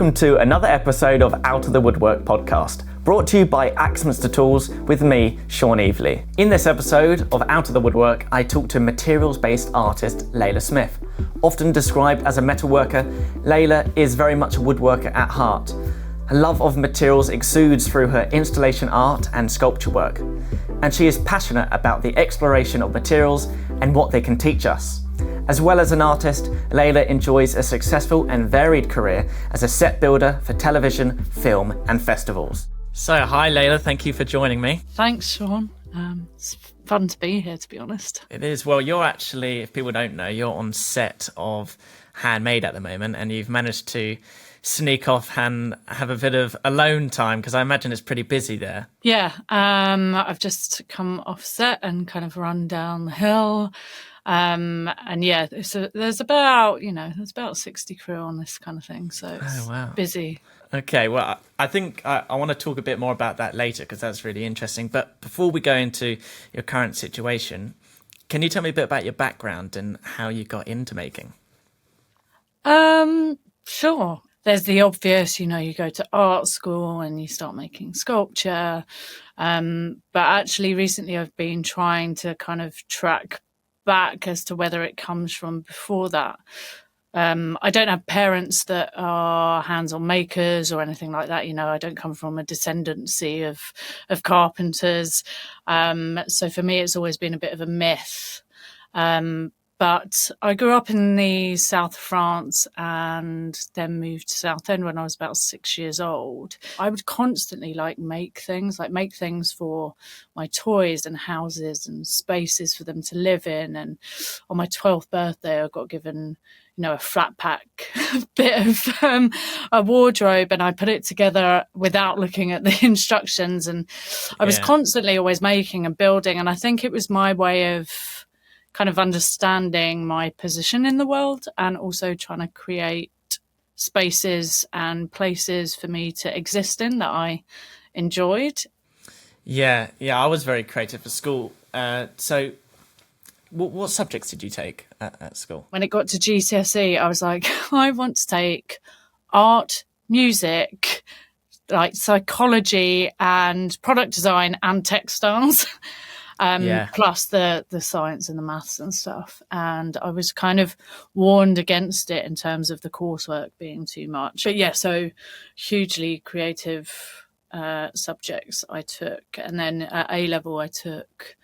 Welcome to another episode of Out of the Woodwork podcast, brought to you by Axminster Tools with me, Sean Evelegh. In this episode of Out of the Woodwork, I talk to materials-based artist Leila Smith. Often described as a metalworker, Layla is very much a woodworker at heart. Her love of materials exudes through her installation art and sculpture work, and she is passionate about the exploration of materials and what they can teach us. As well as an artist, Layla enjoys a successful and varied career as a set builder for television, film and festivals. So, hi Layla, thank you for joining me. Thanks, Sean. It's fun to be here, to be honest. It is. Well, you're actually, if people don't know, you're on set of Handmade at the moment, and you've managed to sneak off and have a bit of alone time, because I imagine it's pretty busy there. Yeah, I've just come off set and kind of run down the hill. And yeah, there's about 60 crew on this kind of thing, so it's busy. Okay, well, I think I want to talk a bit more about that later, because that's really interesting. But before we go into your current situation, can you tell me a bit about your background and how you got into making? Sure. There's the obvious, you go to art school and you start making sculpture. But actually recently I've been trying to kind of track back as to whether it comes from before that. I don't have parents that are hands-on makers or anything like that. I don't come from a descendancy of carpenters. So for me, it's always been a bit of a myth. But I grew up in the south of France and then moved to Southend when I was about 6 years old. I would constantly make things for my toys and houses and spaces for them to live in. And on my 12th birthday, I got given, a flat pack bit of a wardrobe, and I put it together without looking at the instructions. And I was constantly always making and building. And I think it was my way of kind of understanding my position in the world and also trying to create spaces and places for me to exist in that I enjoyed. Yeah, I was very creative at school. So what subjects did you take at school? When it got to GCSE, I was like, I want to take art, music, psychology and product design and textiles. Plus the science and the maths and stuff. And I was kind of warned against it in terms of the coursework being too much. But yeah, so hugely creative subjects I took. And then at A-level, I took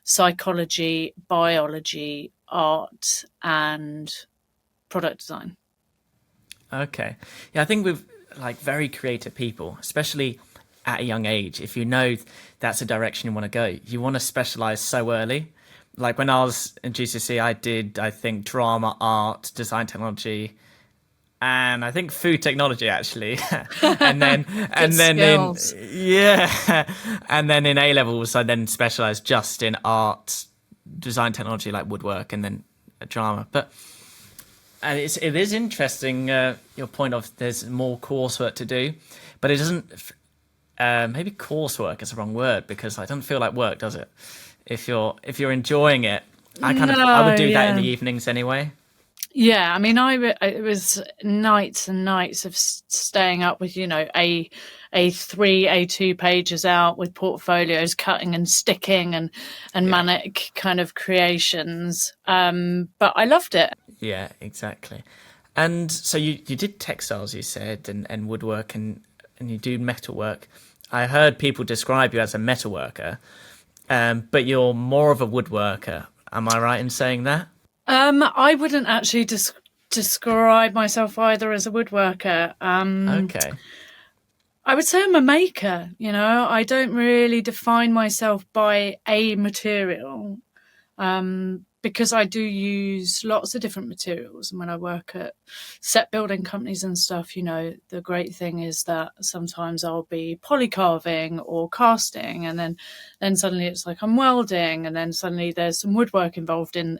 psychology, biology, art, and product design. Okay. Yeah, I think with very creative people, especially at a young age, if you know that's a direction you want to go, you want to specialize so early. Like when I was in GCSE, I did, I think, drama, art, design technology, and I think food technology actually. and then in A levels, I then specialized just in art, design technology, like woodwork, and then drama. But it is interesting your point of there's more coursework to do, but it doesn't. Maybe coursework is the wrong word, because it doesn't feel like work, does it? If you're enjoying it, I would do that in the evenings anyway. Yeah, I mean, it was nights and nights of staying up with A2 pages out with portfolios, cutting and sticking and manic kind of creations. But I loved it. Yeah, exactly. And so you did textiles, you said, and woodwork, and you do metalwork. I heard people describe you as a metalworker, but you're more of a woodworker. Am I right in saying that? I wouldn't actually describe myself either as a woodworker. Okay. I would say I'm a maker. I don't really define myself by a material. Because I do use lots of different materials. And when I work at set building companies and stuff, the great thing is that sometimes I'll be polycarving or casting, and then suddenly it's like I'm welding, and then suddenly there's some woodwork involved in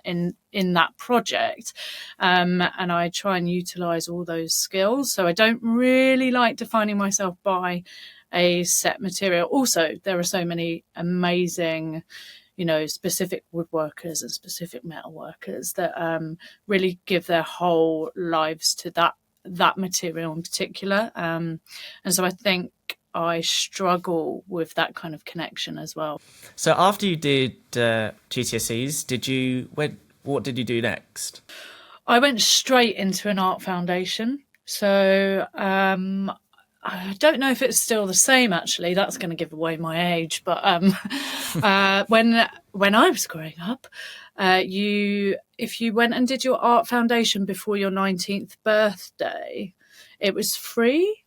that project. And I try and utilize all those skills. So I don't really like defining myself by a set material. Also, there are so many amazing specific woodworkers and specific metal workers that really give their whole lives to that that material in particular. And so I think I struggle with that kind of connection as well. So after you did GCSEs, what did you do next? I went straight into an art foundation. So I don't know if it's still the same, actually. That's going to give away my age. But when I was growing up, if you went and did your art foundation before your 19th birthday, it was free.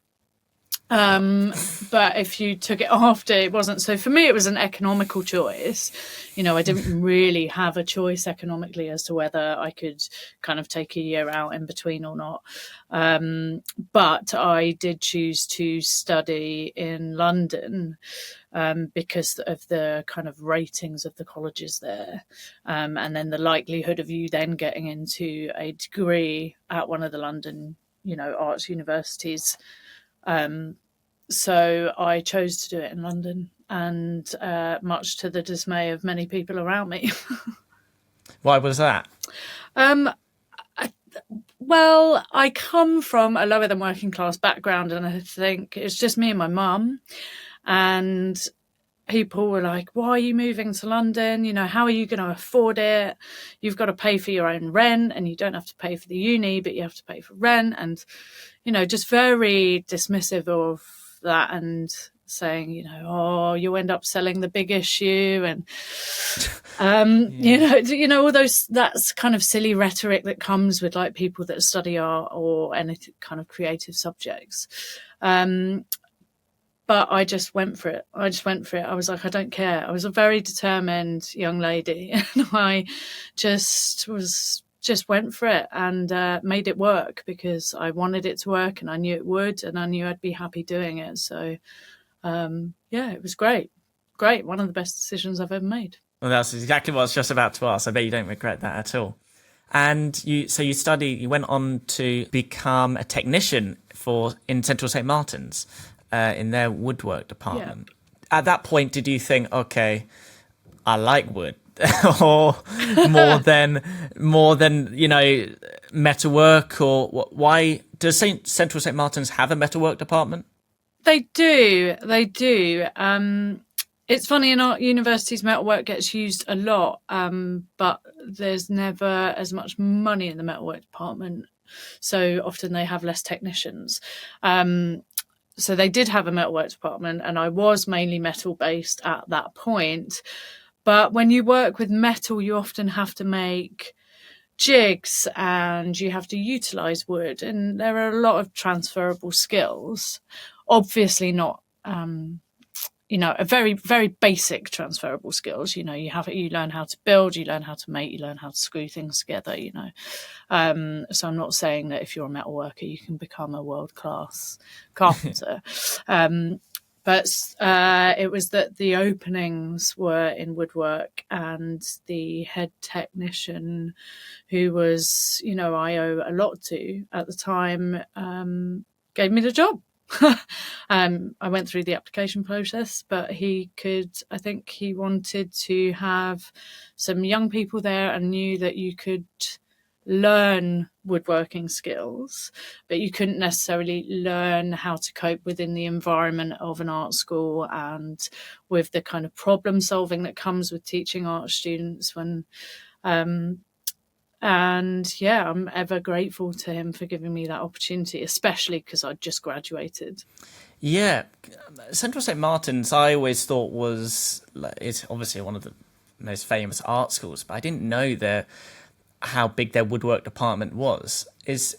But if you took it after, it wasn't. So for me, it was an economical choice. I didn't really have a choice economically as to whether I could kind of take a year out in between or not. But I did choose to study in London because of the kind of ratings of the colleges there. And then the likelihood of you then getting into a degree at one of the London, arts universities. So I chose to do it in London, and much to the dismay of many people around me. Why was that? Well, I come from a lower than working class background, and I think it's just me and my mum. And people were like, why are you moving to London? How are you going to afford it? You've got to pay for your own rent, and you don't have to pay for the uni, but you have to pay for rent. And, just very dismissive of that, and saying, you'll end up selling the big issue, and all those, that's kind of silly rhetoric that comes with like people that study art or any kind of creative subjects. But I just went for it. I was like, I don't care. I was a very determined young lady, and I just went for it and made it work because I wanted it to work, and I knew it would, and I knew I'd be happy doing it. So, it was great. Great. One of the best decisions I've ever made. Well, that's exactly what I was just about to ask. I bet you don't regret that at all. And you went on to become a technician in Central St. Martin's in their woodwork department. Yeah. At that point, did you think, okay, I like wood? Or more than metalwork, or why does Central St. Martin's have a metalwork department? They do. It's funny, in our universities, metalwork gets used a lot, but there's never as much money in the metalwork department. So often they have less technicians. So they did have a metalwork department, and I was mainly metal based at that point. But when you work with metal, you often have to make jigs and you have to utilize wood, and there are a lot of transferable skills. Obviously not, a very, very basic transferable skills. You learn how to build, you learn how to make, you learn how to screw things together, So I'm not saying that if you're a metal worker, you can become a world-class carpenter. But it was that the openings were in woodwork, and the head technician, who was, I owe a lot to at the time, gave me the job. I went through the application process, but I think he wanted to have some young people there, and knew that you could learn woodworking skills, but you couldn't necessarily learn how to cope within the environment of an art school and with the kind of problem solving that comes with teaching art students. I'm ever grateful to him for giving me that opportunity, especially because I'd just graduated. Yeah, Central St. Martin's I always thought is obviously one of the most famous art schools, but I didn't know how big their woodwork department was. Is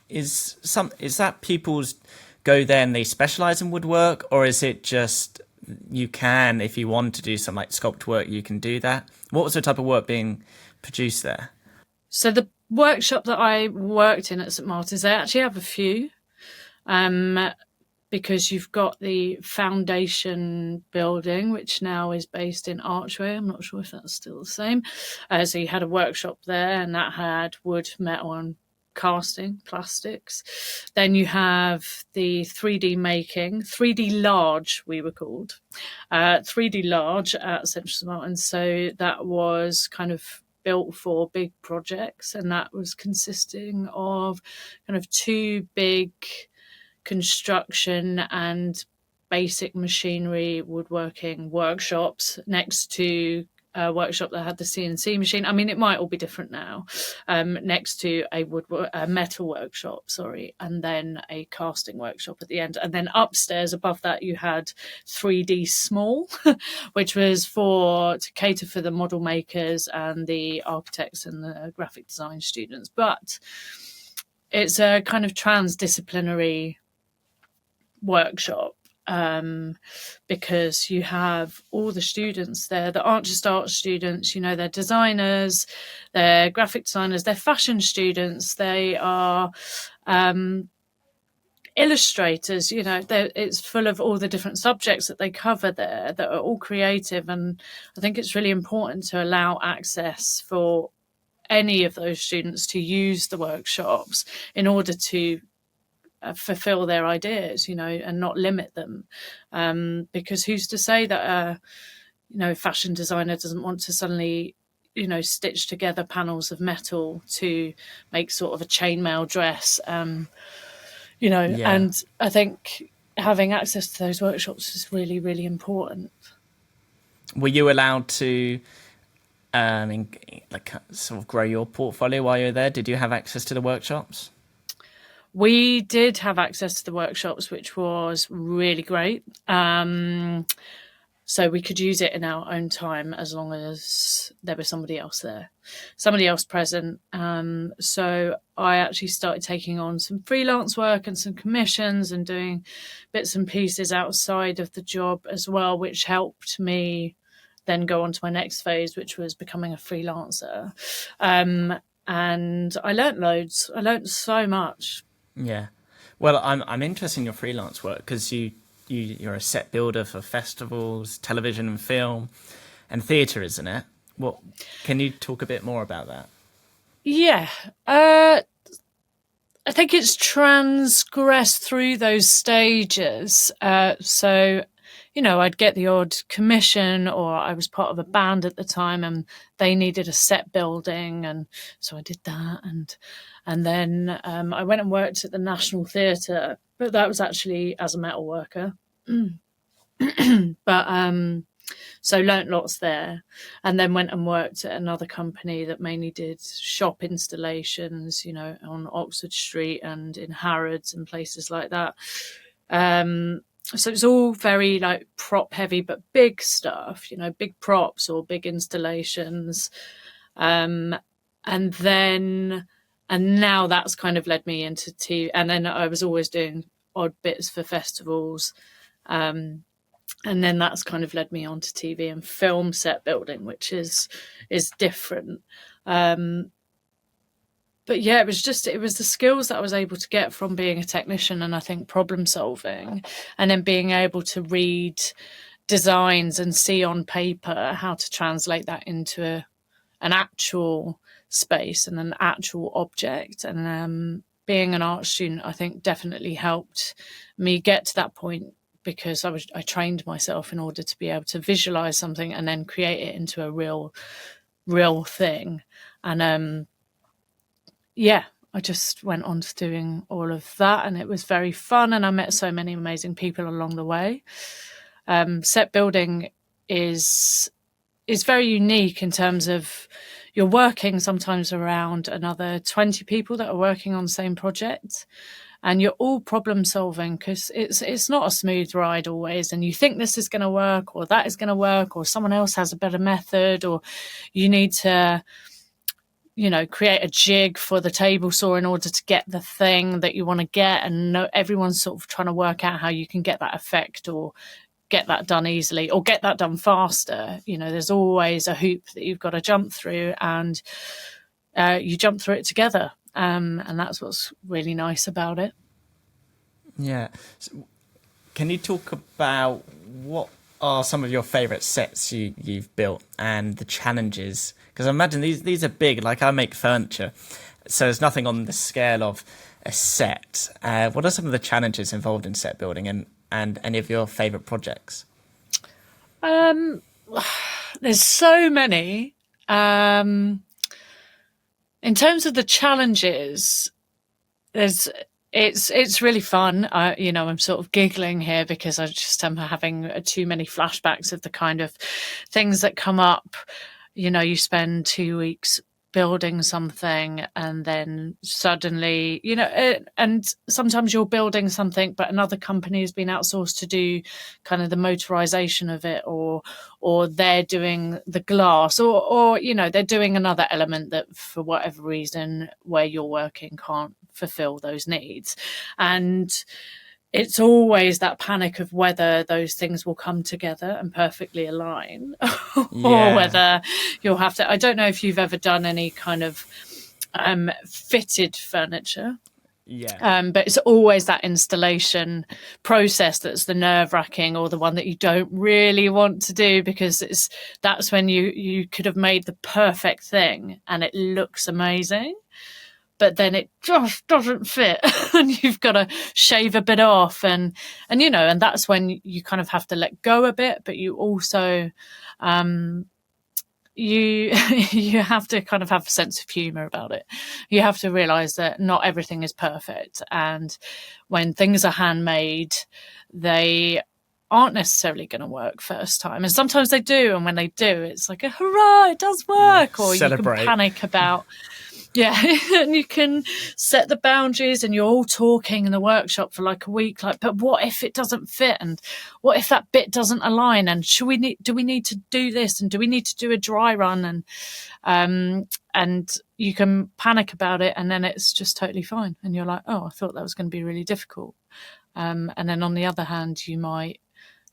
that people's go there and they specialize in woodwork, or is it just you can, if you want to do some like sculpt work, you can do that? What was the type of work being produced there? So the workshop that I worked in at St. Martin's, they actually have a few, because you've got the foundation building, which now is based in Archway. I'm not sure if that's still the same. So you had a workshop there, and that had wood, metal, and casting, plastics. Then you have the 3D making, 3D large, we were called, 3D large at Central St. Martin's. So that was kind of built for big projects, and that was consisting of kind of 2 big construction and basic machinery woodworking workshops next to a workshop that had the CNC machine. I mean, it might all be different now. Next to a metal workshop, and then a casting workshop at the end. And then upstairs, above that, you had 3D Small, which was to cater for the model makers and the architects and the graphic design students. But it's a kind of transdisciplinary workshop, because you have all the students there that aren't just art students. They're designers, they're graphic designers, they're fashion students, they are illustrators. It's full of all the different subjects that they cover there that are all creative, and I think it's really important to allow access for any of those students to use the workshops in order to fulfill their ideas, and not limit them, because who's to say that a fashion designer doesn't want to suddenly stitch together panels of metal to make sort of a chainmail dress, Yeah. And I think having access to those workshops is really, really important. Were you allowed to sort of grow your portfolio while you're there? Did you have access to the workshops? We did have access to the workshops, which was really great. So we could use it in our own time as long as there was somebody else there, somebody else present. So I actually started taking on some freelance work and some commissions and doing bits and pieces outside of the job as well, which helped me then go on to my next phase, which was becoming a freelancer. And I learnt loads. I learnt so much. Yeah. Well, I'm interested in your freelance work because you're a set builder for festivals, television and film, and theatre, isn't it? Can you talk a bit more about that? Yeah. I think it's transgressed through those stages. So, I'd get the odd commission, or I was part of a band at the time and they needed a set building. And so I did that. And then I went and worked at the National Theatre, but that was actually as a metal worker. But so learnt lots there, and then went and worked at another company that mainly did shop installations, on Oxford Street and in Harrods and places like that. So it's all very like prop heavy, but big stuff, big props or big installations. And now that's kind of led me into TV. And then I was always doing odd bits for festivals. And then that's kind of led me on to TV and film set building, which is different. But yeah, it was the skills that I was able to get from being a technician, and I think problem solving, and then being able to read designs and see on paper how to translate that into an actual space and an actual object. And being an art student, I think, definitely helped me get to that point, because I trained myself in order to be able to visualize something and then create it into a real thing. And I just went on to doing all of that, and it was very fun, and I met so many amazing people along the way. Set building is very unique in terms of you're working sometimes around another 20 people that are working on the same project, and you're all problem solving, because it's not a smooth ride always, and you think this is going to work or that is going to work, or someone else has a better method, or you need to create a jig for the table saw in order to get the thing that you want to get, and everyone's sort of trying to work out how you can get that effect or get that done easily or get that done faster. There's always a hoop that you've got to jump through, and you jump through it together. And that's what's really nice about it. Yeah. So, can you talk about what are some of your favourite sets you've built and the challenges? Because I imagine these are big. Like, I make furniture, so there's nothing on the scale of a set. What are some of the challenges involved in set building, and any of your favourite projects? There's so many. In terms of the challenges, it's really fun. I'm sort of giggling here because I just am having too many flashbacks of the kind of things that come up. You spend 2 weeks building something and then suddenly, and sometimes you're building something, but another company has been outsourced to do kind of the motorization of it, or they're doing the glass, or they're doing another element that for whatever reason where you're working can't fulfill those needs. And it's always that panic of whether those things will come together and perfectly align or whether you'll have to. I don't know if you've ever done any kind of fitted furniture. But it's always that installation process that's the nerve-wracking, or the one that you don't really want to do, because that's when you could have made the perfect thing and it looks amazing, but then it just doesn't fit and you've got to shave a bit off, and that's when you kind of have to let go a bit, but you also you have to kind of have a sense of humor about it. You have to realize that not everything is perfect, and when things are handmade, they aren't necessarily going to work first time, and sometimes they do, and when they do, it's like a hurrah, it does work. Or Celebrate. You can panic about and you can set the boundaries, and you're all talking in the workshop for like a week, like, but what if it doesn't fit, and what if that bit doesn't align, and do we need to do this, and do we need to do a dry run, and you can panic about it, and then it's just totally fine, and you're like, oh, I thought that was going to be really difficult, and then on the other hand, you might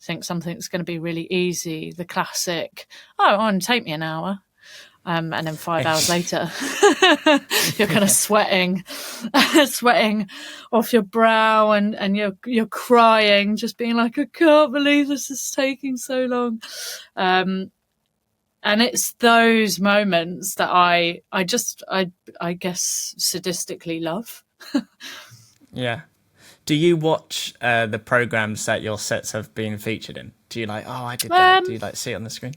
think something's going to be really easy, the classic, oh, it'll take me an hour. And then 5 hours later, you're kind of sweating off your brow, and you're crying, just being like, I can't believe this is taking so long. And it's those moments that I guess sadistically love. Yeah. Do you watch the programs that your sets have been featured in? Do you like, oh, I did that? Do you like see it on the screen?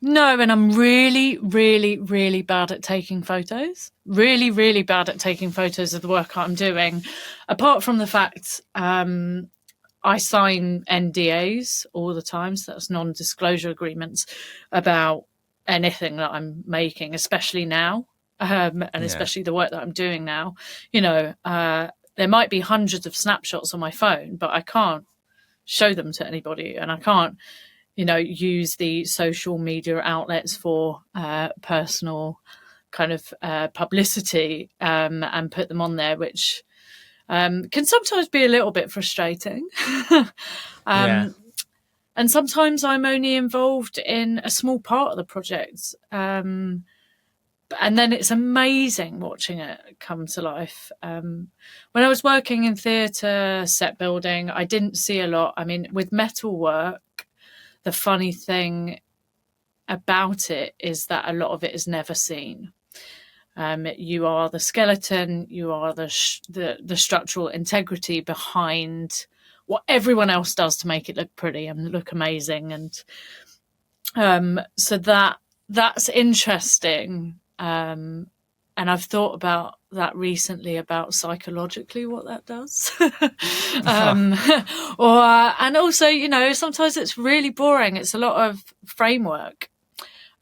No, and I'm really, really, really bad at taking photos. Really, really bad at taking photos of the work I'm doing. Apart from the fact I sign NDAs all the time, so that's non-disclosure agreements about anything that I'm making, especially now, especially the work that I'm doing now. There might be hundreds of snapshots on my phone, but I can't show them to anybody, and I can't use the social media outlets for personal kind of publicity and put them on there, which can sometimes be a little bit frustrating. And sometimes I'm only involved in a small part of the project. And then it's amazing watching it come to life. When I was working in theatre set building, I didn't see a lot. I mean, with metalwork, the funny thing about it is that a lot of it is never seen. You are the skeleton, you are the structural integrity behind what everyone else does to make it look pretty and look amazing. And so that's interesting. And I've thought about that recently, about psychologically what that does. And also, sometimes it's really boring. It's a lot of framework.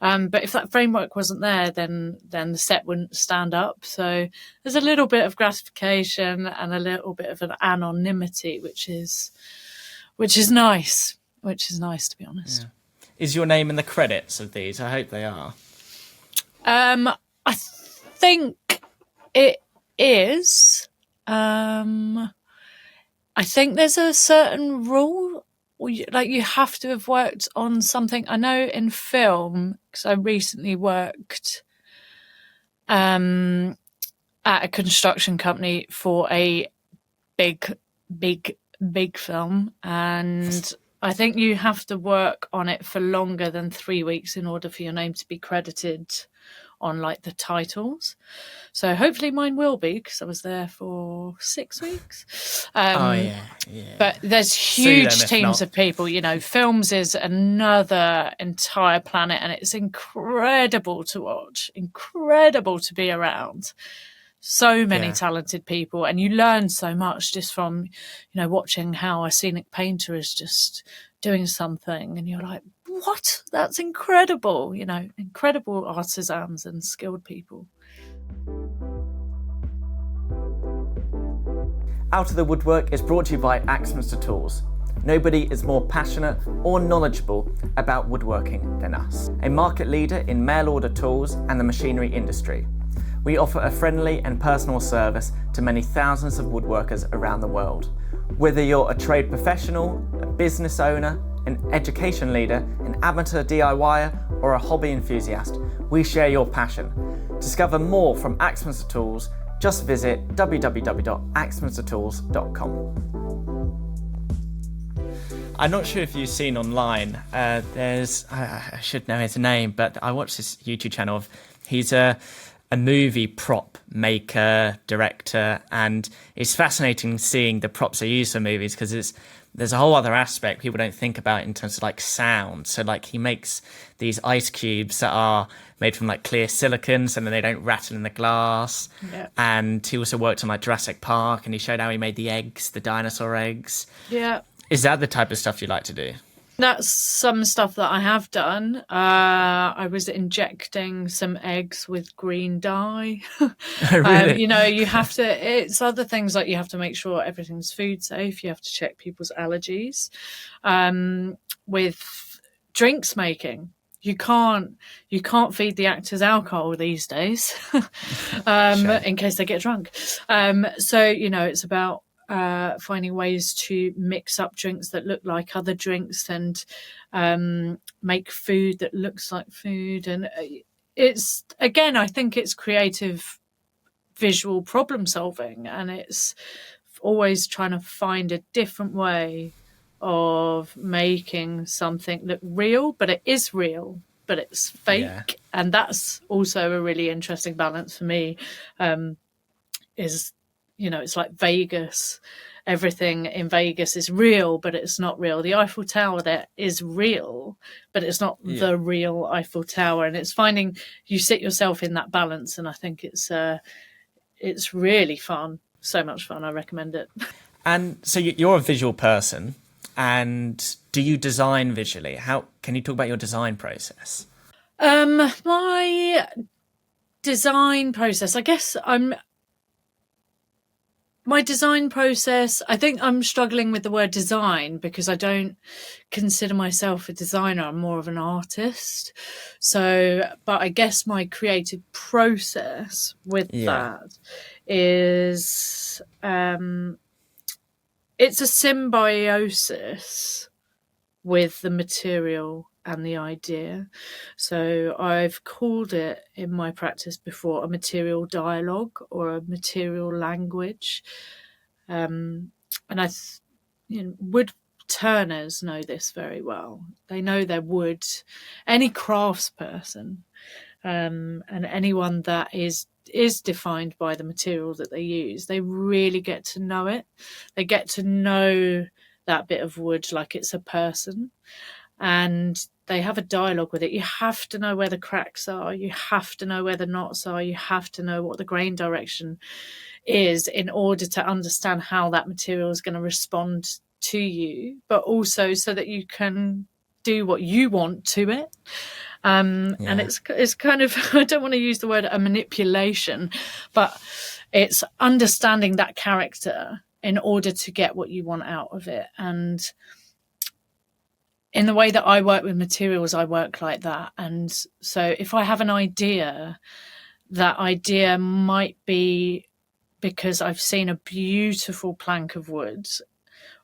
But if that framework wasn't there, then the set wouldn't stand up. So there's a little bit of gratification and a little bit of an anonymity, which is nice. Which is nice, to be honest. Yeah. Is your name in the credits of these? I hope they are. I think it is. I think there's a certain rule, like you have to have worked on something. I know in film, because I recently worked at a construction company for a big film, and I think you have to work on it for longer than 3 weeks in order for your name to be credited on like the titles. So hopefully mine will be, because I was there for 6 weeks. Yeah. But there's huge teams of people, films is another entire planet, and it's incredible to watch, incredible to be around. So many talented people, and you learn so much just from, watching how a scenic painter is just doing something, and you're like, what? That's incredible, incredible artisans and skilled people. Out of the Woodwork is brought to you by Axminster Tools. Nobody is more passionate or knowledgeable about woodworking than us. A market leader in mail order tools and the machinery industry. We offer a friendly and personal service to many thousands of woodworkers around the world. Whether you're a trade professional, a business owner, an education leader, an amateur DIYer, or a hobby enthusiast, we share your passion. Discover more from Axminster Tools. Just visit www.axminstertools.com. I'm not sure if you've seen online, there's, I should know his name, but I watched this YouTube channel he's a movie prop maker, director, and it's fascinating seeing the props they use for movies, because there's a whole other aspect people don't think about in terms of like sound. So like he makes these ice cubes that are made from like clear silicon, so then they don't rattle in the glass. Yeah. And he also worked on like Jurassic Park, and he showed how he made the eggs, the dinosaur eggs. Yeah. Is that the type of stuff you like to do? That's some stuff that I have done. I was injecting some eggs with green dye. Really? You have to, it's other things like you have to make sure everything's food safe. You have to check people's allergies. With drinks making, you can't feed the actors alcohol these days, in case they get drunk. So, it's about finding ways to mix up drinks that look like other drinks, and make food that looks like food. And it's, again, I think it's creative visual problem solving, and it's always trying to find a different way of making something look real, but it is real, but it's fake. Yeah. And that's also a really interesting balance for me, is it's like Vegas. Everything in Vegas is real, but it's not real. The Eiffel Tower there is real, but it's not the real Eiffel Tower. And it's finding you sit yourself in that balance. And I think it's really fun. So much fun. I recommend it. And so you're a visual person, and do you design visually? How can you talk about your design process? My design process, I guess my design process, I think I'm struggling with the word design because I don't consider myself a designer. I'm more of an artist. So, but I guess my creative process with that is, it's a symbiosis with the material and the idea. So I've called it in my practice before a material dialogue or a material language. And wood turners know this very well. They know their wood. Any craftsperson, and anyone that is defined by the material that they use, they really get to know it. They get to know that bit of wood like it's a person. And they have a dialogue with it. You have to know where the cracks are. You have to know where the knots are. You have to know what the grain direction is in order to understand how that material is going to respond to you, but also so that you can do what you want to it. And it's kind of, I don't want to use the word a manipulation, but it's understanding that character in order to get what you want out of it. And in the way that I work with materials, I work like that. And so if I have an idea, that idea might be because I've seen a beautiful plank of wood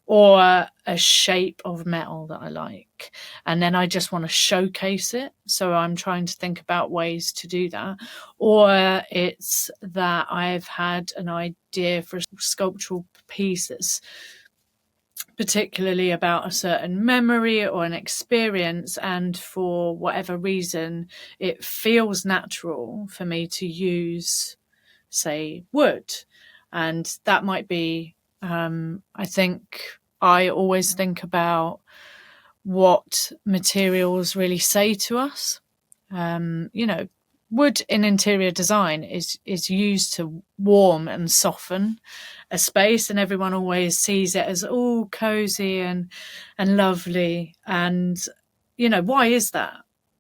or a shape of metal that I like, and then I just want to showcase it. So I'm trying to think about ways to do that. Or it's that I've had an idea for a sculptural piece that's particularly about a certain memory or an experience, and for whatever reason it feels natural for me to use, say, wood. And that might be, I think I always think about what materials really say to us. Wood in interior design is used to warm and soften a space, and everyone always sees it as all cozy and lovely. And why is that?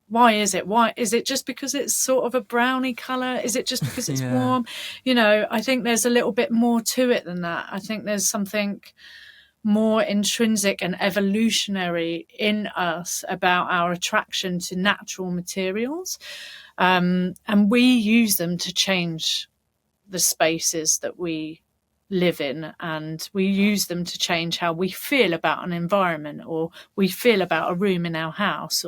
Why is it? Why is it just because it's sort of a browny color? Is it just because it's warm? I think there's a little bit more to it than that. I think there's something more intrinsic and evolutionary in us about our attraction to natural materials. And we use them to change the spaces that we live in, and we use them to change how we feel about an environment, or we feel about a room in our house.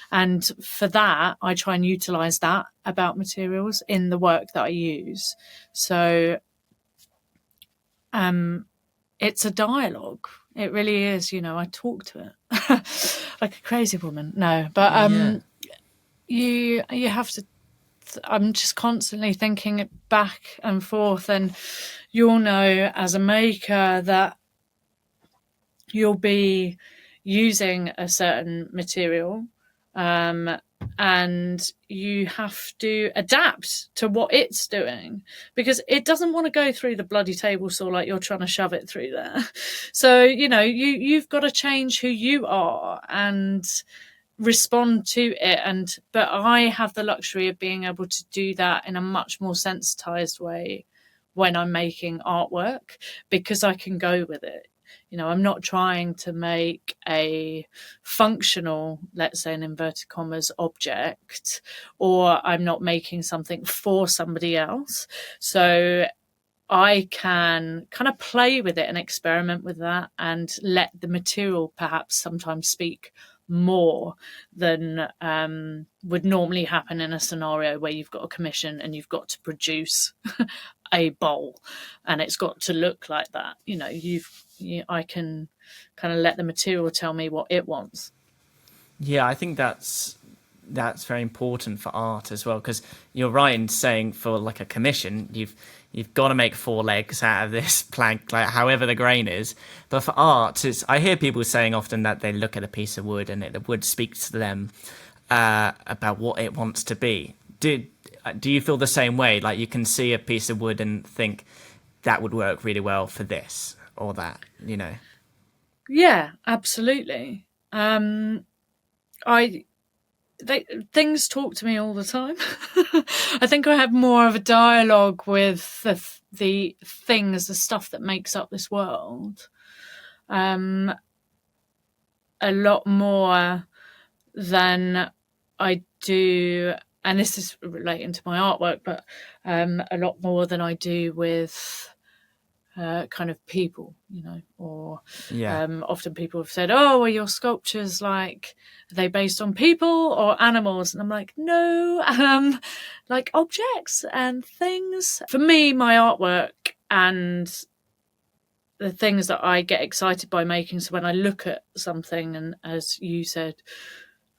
And for that, I try and utilize that about materials in the work that I use. So it's a dialogue. It really is. I talk to it like a crazy woman. No, but you have to. I'm just constantly thinking it back and forth, and you'll know as a maker that you'll be using a certain material, and you have to adapt to what it's doing, because it doesn't want to go through the bloody table saw like you're trying to shove it through there. So you've got to change who you are and respond to it. But I have the luxury of being able to do that in a much more sensitized way when I'm making artwork, because I can go with it. I'm not trying to make a functional, let's say in inverted commas, object, or I'm not making something for somebody else. So I can kind of play with it and experiment with that, and let the material perhaps sometimes speak more than would normally happen in a scenario where you've got a commission and you've got to produce a bowl and it's got to look like that. I can kind of let the material tell me what it wants. Yeah, I think that's very important for art as well, because you're right in saying for like a commission, you've got to make 4 legs out of this plank, like however the grain is. But for art, I hear people saying often that they look at a piece of wood and the wood speaks to them about what it wants to be. Do you feel the same way? Like you can see a piece of wood and think that would work really well for this or that, Yeah, absolutely. Things talk to me all the time. I think I have more of a dialogue with the things, the stuff that makes up this world, a lot more than I do, and this is relating to my artwork, but a lot more than I do with kind of people, or often people have said, oh, are your sculptures are they based on people or animals? And I'm like, no, like objects and things. For me, my artwork and the things that I get excited by making, so when I look at something and, as you said,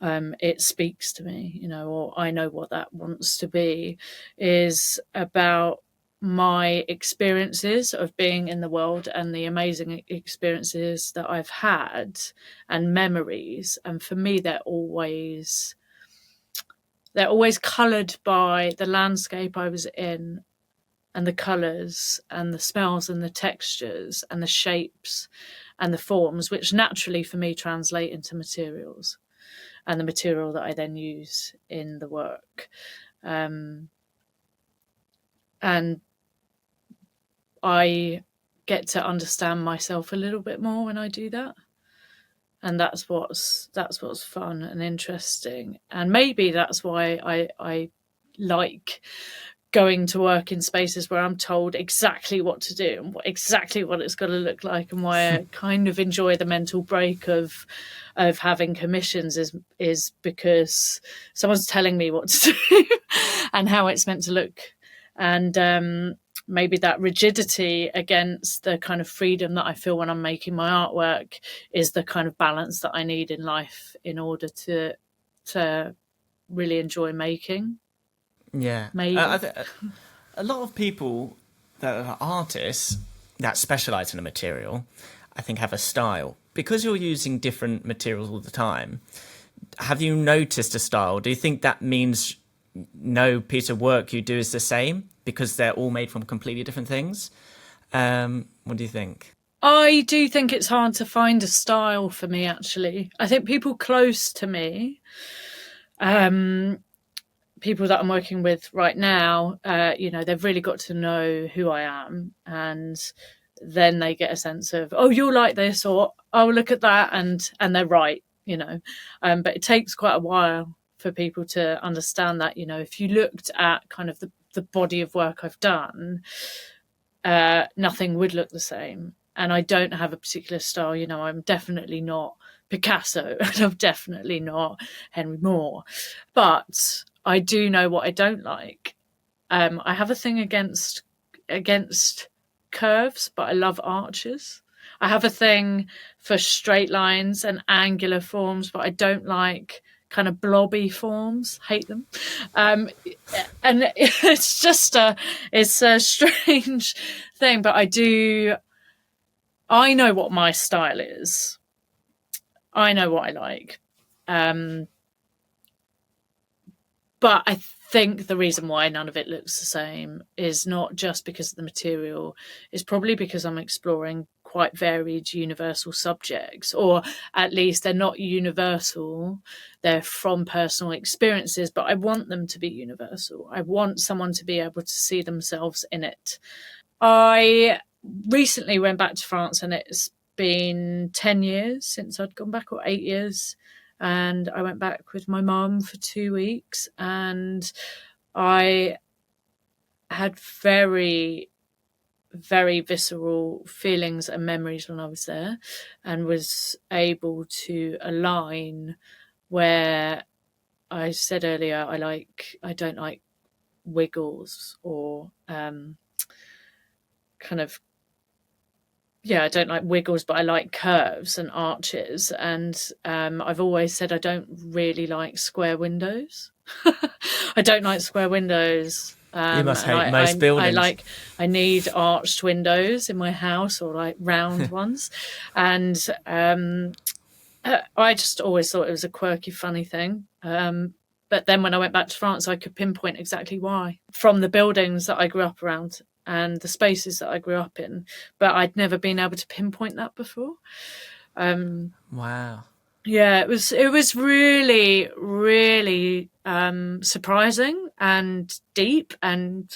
it speaks to me, or I know what that wants to be, is about my experiences of being in the world and the amazing experiences that I've had and memories. And for me, they're always coloured by the landscape I was in, and the colours and the smells and the textures and the shapes and the forms, which naturally for me translate into materials and the material that I then use in the work. And I get to understand myself a little bit more when I do that. And that's what's fun and interesting. And maybe that's why I like going to work in spaces where I'm told exactly what to do and exactly what it's got to look like, and why I kind of enjoy the mental break of having commissions is because someone's telling me what to do and how it's meant to look. And maybe that rigidity against the kind of freedom that I feel when I'm making my artwork is the kind of balance that I need in life in order to really enjoy making. Yeah. Maybe. A lot of people that are artists that specialize in a material, I think, have a style. Because you're using different materials all the time, have you noticed a style? Do you think that means no piece of work you do is the same because they're all made from completely different things? What do you think? I do think it's hard to find a style for me, actually. I think people close to me, people that I'm working with right now, they've really got to know who I am, and then they get a sense of, oh, you're like this, or oh, look at that, and they're right, but it takes quite a while for people to understand that. If you looked at kind of the body of work I've done, nothing would look the same, and I don't have a particular style. I'm definitely not Picasso and I'm definitely not Henry Moore, but I do know what I don't like. I have a thing against curves, but I love arches. I have a thing for straight lines and angular forms, but I don't like kind of blobby forms. Hate them. And it's just it's a strange thing, but I know what my style is. I know what I like. But I think the reason why none of it looks the same is not just because of the material. It's probably because I'm exploring quite varied universal subjects, or at least they're not universal. They're from personal experiences, but I want them to be universal. I want someone to be able to see themselves in it. I recently went back to France, and it's been 10 years since I'd gone back, or 8 years. And I went back with my mum for 2 weeks, and I had very, very visceral feelings and memories when I was there, and was able to align where I said earlier, I don't like wiggles or I don't like wiggles, but I like curves and arches. And I've always said I don't really like square windows. I don't like square windows. You must hate most buildings. I need arched windows in my house, or like round ones. And I just always thought it was a quirky, funny thing. But then when I went back to France, I could pinpoint exactly why, from the buildings that I grew up around and the spaces that I grew up in, but I'd never been able to pinpoint that before. Wow. Yeah, it was really, really surprising and deep, and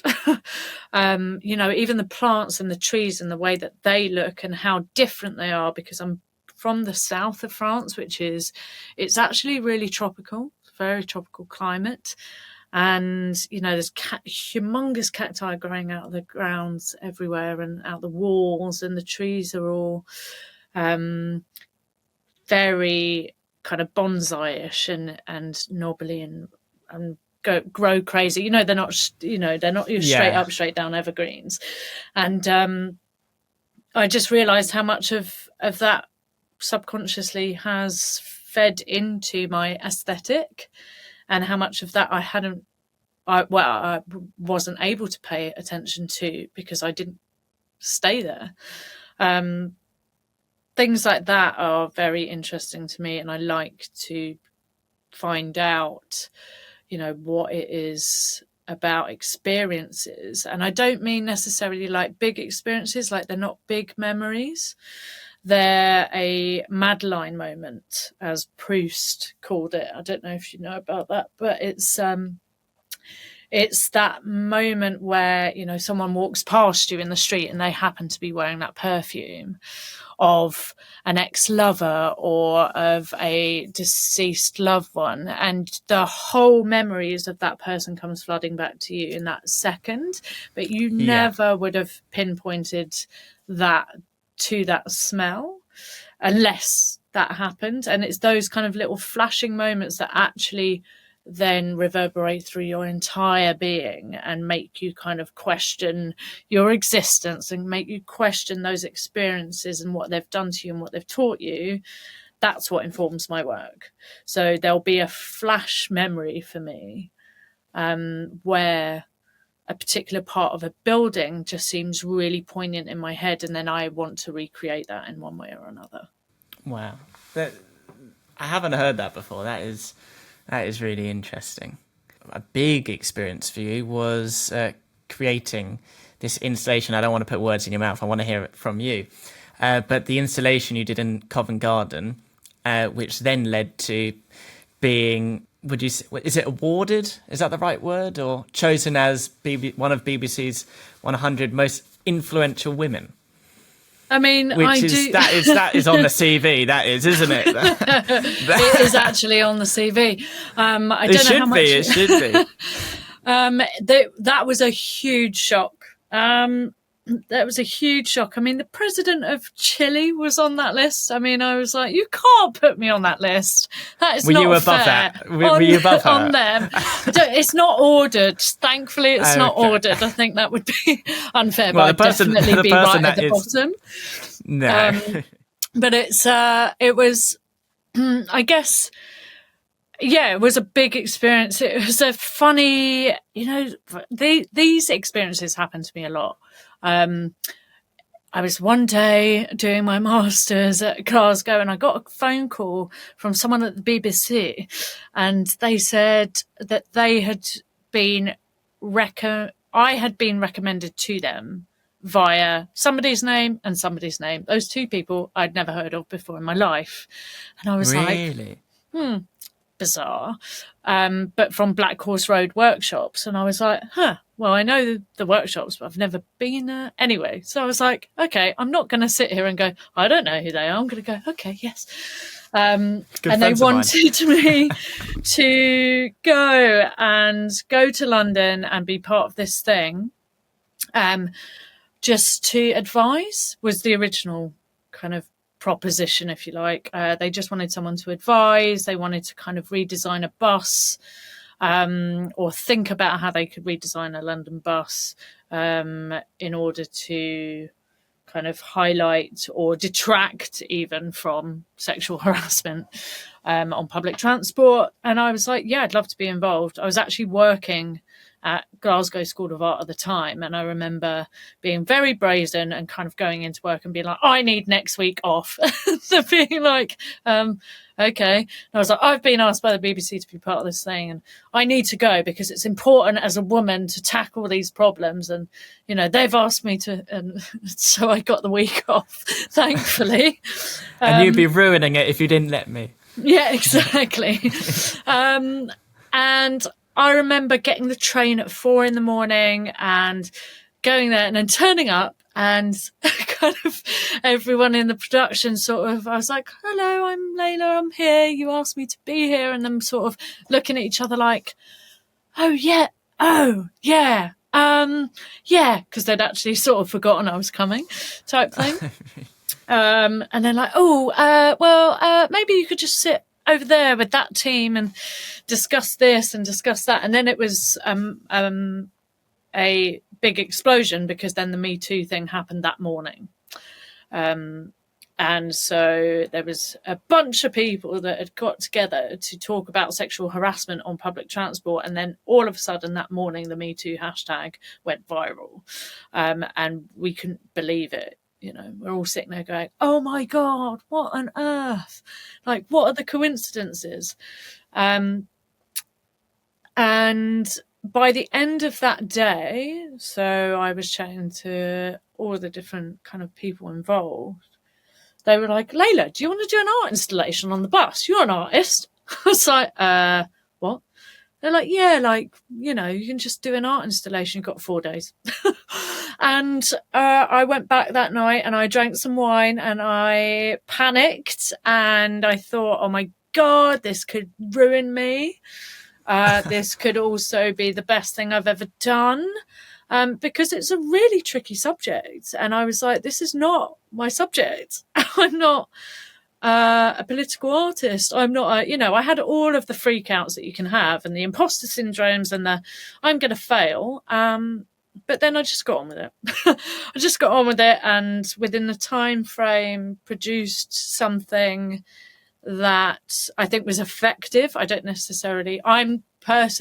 even the plants and the trees and the way that they look and how different they are, because I'm from the south of France, it's actually really tropical, very tropical climate. And, there's humongous cacti growing out of the grounds everywhere and out the walls, and the trees are all very kind of bonsai-ish and knobbly and grow crazy. They're not straight up, straight down evergreens. And I just realised how much of that subconsciously has fed into my aesthetic, and how much of that I wasn't able to pay attention to because I didn't stay there. Things like that are very interesting to me, and I like to find out, what it is about experiences. And I don't mean necessarily like big experiences, like they're not big memories. They're a Madeline moment, as Proust called it. I don't know if you know about that, but it's that moment where, someone walks past you in the street and they happen to be wearing that perfume of an ex-lover or of a deceased loved one, and the whole memories of that person comes flooding back to you in that second, but you never would have pinpointed that to that smell unless that happened. And it's those kind of little flashing moments that actually then reverberate through your entire being and make you kind of question your existence and make you question those experiences and what they've done to you and what they've taught you, that's what informs my work. So there'll be a flash memory for me where a particular part of a building just seems really poignant in my head, and then I want to recreate that in one way or another. Wow. I haven't heard that before. That is really interesting. A big experience for you was creating this installation. I don't want to put words in your mouth. I want to hear it from you. But the installation you did in Covent Garden, which then led to being, is it awarded? Is that the right word? Or chosen as one of BBC's 100 most influential women? I mean, that is on the CV. That is, isn't it? It is actually on the CV. I don't know how much. It should be. That was a huge shock. That was a huge shock. I mean, the president of Chile was on that list. I mean, I was like, you can't put me on that list. That is not fair. Were you above that? Were you above her? On them. It's not ordered. Thankfully, it's not ordered. I think that would be unfair, but I'd definitely be right at the bottom. No. But it was, I guess, yeah, it was a big experience. It was a funny, these experiences happen to me a lot. I was one day doing my master's at Glasgow and I got a phone call from someone at the BBC, and they said that I had been recommended to them via somebody's name and somebody's name. Those two people I'd never heard of before in my life. And I was like, bizarre. But from Black Horse Road workshops. And I was like, well, I know the workshops, but I've never been there. Anyway, so I was like, okay, I'm not going to sit here and go, I don't know who they are. I'm going to go, okay, yes. And they wanted me to go to London and be part of this thing. Just to advise was the original kind of proposition, if you like. They just wanted someone to advise. They wanted to kind of redesign a bus, or think about how they could redesign a London bus in order to kind of highlight or detract even from sexual harassment on public transport. And I was like, yeah, I'd love to be involved. I was actually working at Glasgow School of Art at the time, and I remember being very brazen and kind of going into work and being like, I need next week off. So being like, okay. And I was like, I've been asked by the BBC to be part of this thing and I need to go because it's important as a woman to tackle these problems, and they've asked me to, and so I got the week off, thankfully. And you'd be ruining it if you didn't let me. Yeah, exactly. And I remember getting the train at 4 a.m. and going there and then turning up, and kind of everyone in the production I was like, hello, I'm Layla, I'm here. You asked me to be here. And then sort of looking at each other like, yeah. Because they'd actually sort of forgotten I was coming type thing. And then like, maybe you could just sit over there with that team and discuss this and discuss that. And then it was a big explosion because then the Me Too thing happened that morning. And so there was a bunch of people that had got together to talk about sexual harassment on public transport. And then all of a sudden that morning, the Me Too hashtag went viral. And we couldn't believe it. We're all sitting there going, oh my God, what on earth? Like, what are the coincidences? And by the end of that day, so I was chatting to all the different kind of people involved. They were like, Layla, do you want to do an art installation on the bus? You're an artist. I was like, what? They're like, yeah, you can just do an art installation. You've got 4 days. And I went back that night and I drank some wine and I panicked and I thought, oh my God, this could ruin me. This could also be the best thing I've ever done, because it's a really tricky subject. And I was like, this is not my subject. I'm not a political artist. I'm not, I had all of the freakouts that you can have and the imposter syndromes and the I'm going to fail. But then I just got on with it. I just got on with it, and within the time frame produced something that I think was effective. I'm proud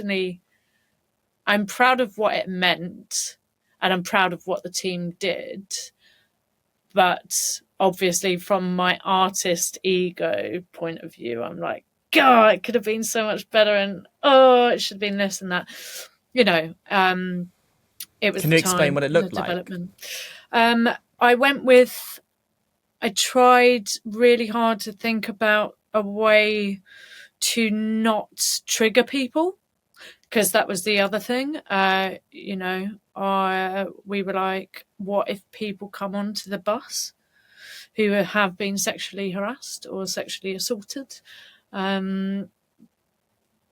of what it meant, and I'm proud of what the team did. But obviously from my artist ego point of view, I'm like, God, it could have been so much better, and it should have been this and that. It was. Can you explain what it looked like? Development. I tried really hard to think about a way to not trigger people, because that was the other thing. We were like, what if people come onto the bus who have been sexually harassed or sexually assaulted?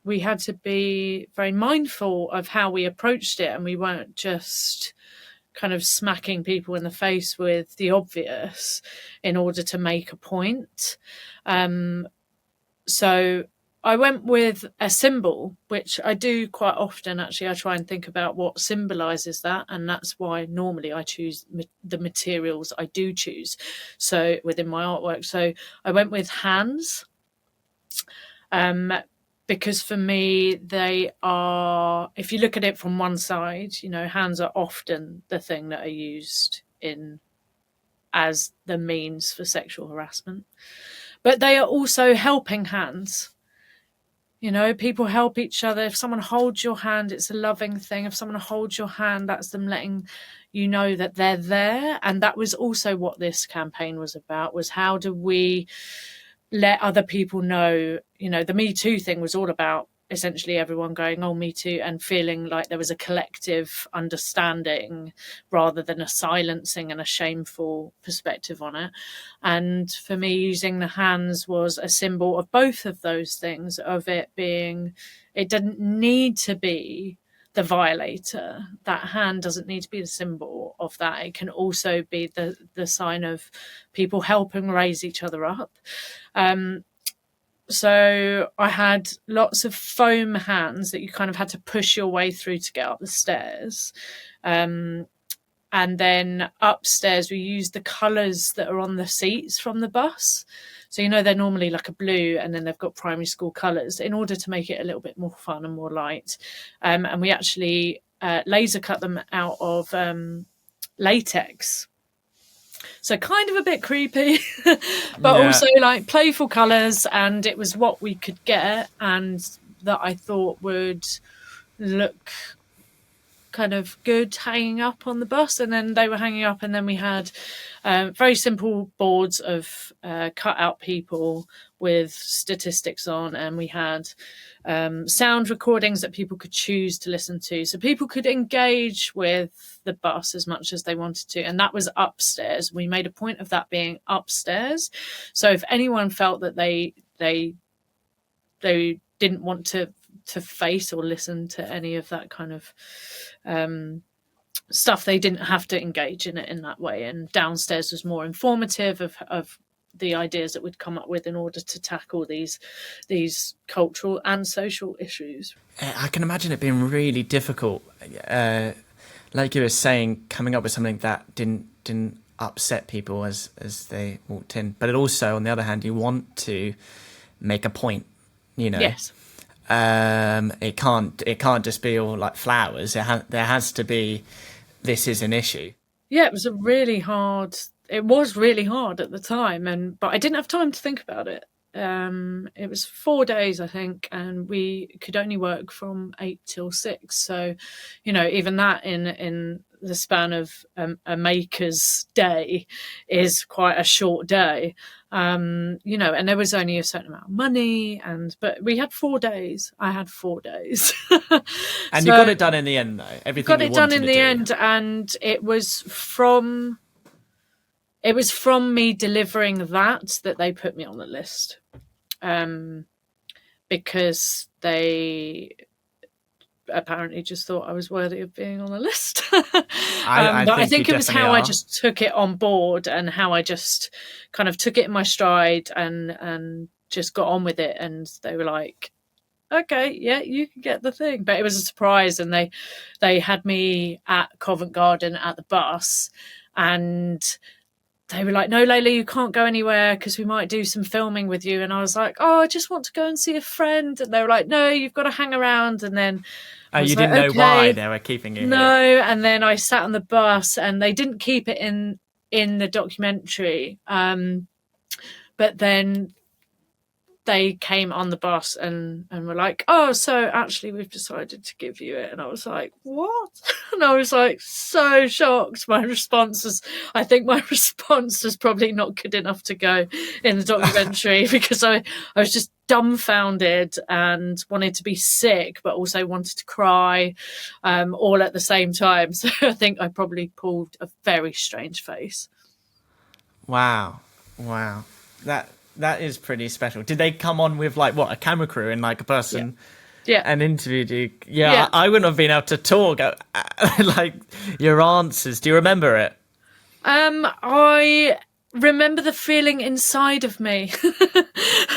We had to be very mindful of how we approached it, and we weren't just kind of smacking people in the face with the obvious in order to make a point. So I went with a symbol, which I do quite often. Actually, I try and think about what symbolizes that, and that's why normally I choose the materials I do choose. So within my artwork, so I went with hands, because for me they are. If you look at it from one side, hands are often the thing that are used as the means for sexual harassment, but they are also helping hands. People help each other. If someone holds your hand, it's a loving thing. If someone holds your hand, that's them letting you know that they're there. And that was also what this campaign was about, was how do we let other people know. The Me Too thing was all about essentially everyone going, oh, me too, and feeling like there was a collective understanding rather than a silencing and a shameful perspective on it. And for me, using the hands was a symbol of both of those things, of it being, it didn't need to be the violator. That hand doesn't need to be the symbol of that. It can also be the sign of people helping raise each other up. So I had lots of foam hands that you kind of had to push your way through to get up the stairs. And then upstairs, we used the colours that are on the seats from the bus. So, they're normally like a blue, and then they've got primary school colours in order to make it a little bit more fun and more light. And we actually laser cut them out of latex. So kind of a bit creepy, but also like playful colours, and it was what we could get and that I thought would look kind of good hanging up on the bus. And then they were hanging up, and then we had very simple boards of cut out people with statistics on, and we had sound recordings that people could choose to listen to, so people could engage with the bus as much as they wanted to. And that was upstairs. We made a point of that being upstairs, so if anyone felt that they didn't want to face or listen to any of that kind of stuff, they didn't have to engage in it in that way. And downstairs was more informative of the ideas that we'd come up with in order to tackle these cultural and social issues. I can imagine it being really difficult, like you were saying, coming up with something that didn't upset people as they walked in, but it also, on the other hand, you want to make a point, Yes. It can't just be all like flowers. There has to be, this is an issue. Yeah, it was really hard at the time, but I didn't have time to think about it. It was 4 days, I think, and we could only work from 8 till 6. So, even that in the span of a maker's day is quite a short day. And there was only a certain amount of money, but we had 4 days. I had 4 days. And you got it done in the end, though. Everything got it done in the end, and it was from me delivering that they put me on the list, because they apparently just thought I was worthy of being on the list. I But I think think you it was definitely how I are. just took it on board and how I just kind of took it in my stride and just got on with it. And they were like, okay, yeah, you can get the thing. But it was a surprise, and they had me at Covent Garden at the bus, and they were like, no, Layla, you can't go anywhere because we might do some filming with you. And I was like, oh, I just want to go and see a friend. And they were like, no, you've got to hang around. And then I was You like, didn't know why okay, they were keeping you no. here. And then I sat on the bus, and they didn't keep it in the documentary. But then they came on the bus and were like, oh, so actually we've decided to give you it. And I was like, what? And I was like so shocked. I think my response was probably not good enough to go in the documentary because I was just dumbfounded and wanted to be sick, but also wanted to cry, all at the same time. So I think I probably pulled a very strange face. Wow. That is pretty special. Did they come on with like what, a camera crew and like a person Yeah. and interviewed you? Yeah. I wouldn't have been able to talk like your answers. Do you remember it? I remember the feeling inside of me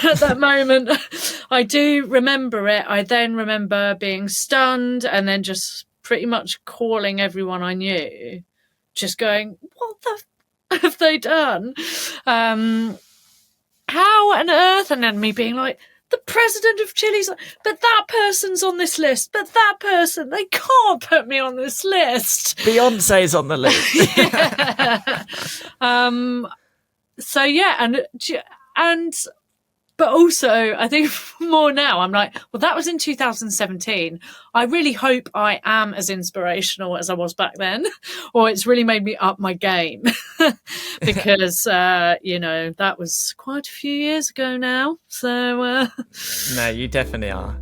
at that moment. I do remember it. I then remember being stunned and then just pretty much calling everyone I knew, just going, what the have they done? How on earth? And then me being like, the president of Chile's like, but that person's on this list, but that person, they can't put me on this list. Beyonce's on the list. So yeah, and but also I think more now I'm like, well, that was in 2017. I really hope I am as inspirational as I was back then, or it's really made me up my game because that was quite a few years ago now. So No, you definitely are.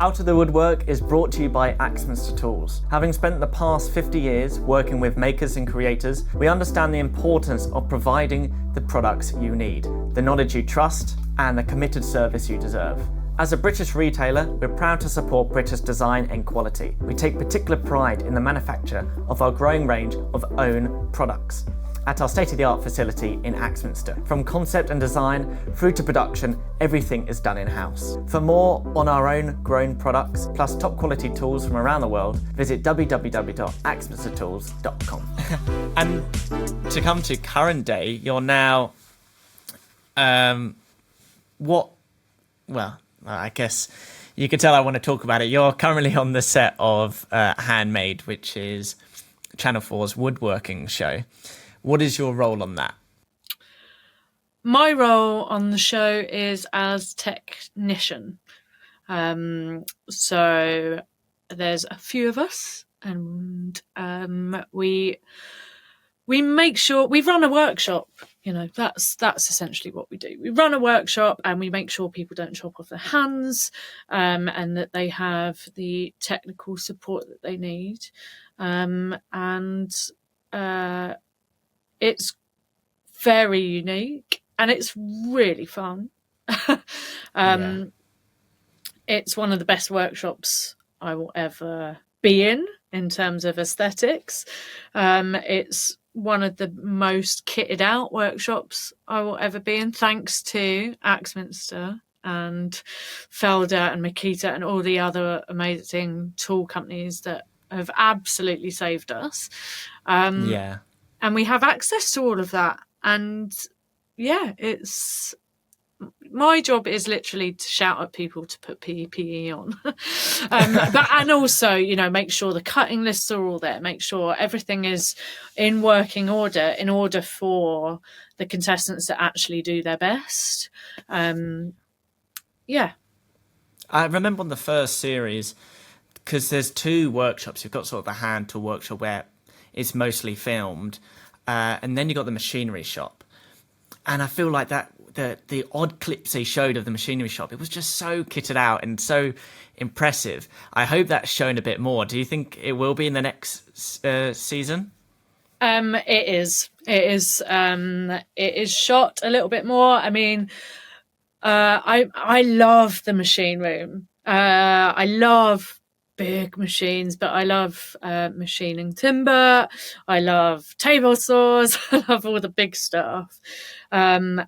Out of the Woodwork is brought to you by Axminster Tools. Having spent the past 50 years working with makers and creators, we understand the importance of providing the products you need, the knowledge you trust, and the committed service you deserve. As a British retailer, we're proud to support British design and quality. We take particular pride in the manufacture of our growing range of own products at our state-of-the-art facility in Axminster. From concept and design through to production, everything is done in-house. For more on our own grown products, plus top quality tools from around the world, visit www.axminstertools.com. And to come to current day, you're now, I guess you could tell I want to talk about it. You're currently on the set of Handmade, which is Channel 4's woodworking show. What is your role on that? My role on the show is as technician. So there's a few of us, and we make sure we run a workshop. That's essentially what we do. We run a workshop and we make sure people don't chop off their hands, and that they have the technical support that they need. It's very unique and it's really fun. It's one of the best workshops I will ever be in terms of aesthetics. It's one of the most kitted out workshops I will ever be in, thanks to Axminster and Felder and Makita and all the other amazing tool companies that have absolutely saved us. And we have access to all of that. And it's my job is literally to shout at people to put PPE on. And also, make sure the cutting lists are all there, make sure everything is in working order in order for the contestants to actually do their best. I remember on the first series, because there's two workshops. You've got sort of the hand tool workshop where it's mostly filmed, and then you got the machinery shop. And I feel like that the odd clips they showed of the machinery shop, it was just so kitted out and so impressive. I hope that's shown a bit more. Do you think it will be in the next season? It is. It is shot a little bit more. I mean, I love the machine room. I love big machines, but I love machining timber. I love table saws. I love all the big stuff. And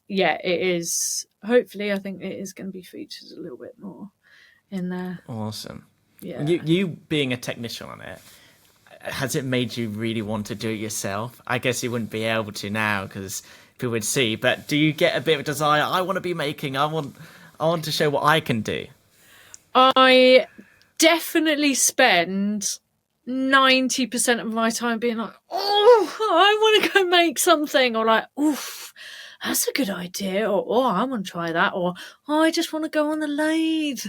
yeah, it is. Hopefully, I think it is going to be featured a little bit more in there. Awesome. Yeah. You being a technician on it, has it made you really want to do it yourself? I guess you wouldn't be able to now because people would see. But do you get a bit of a desire? I want to be making. I want to show what I can do. I definitely spend 90% of my time being like, oh, I want to go make something, or like, oof, that's a good idea, or oh, I want to try that, or oh, I just want to go on the lathe.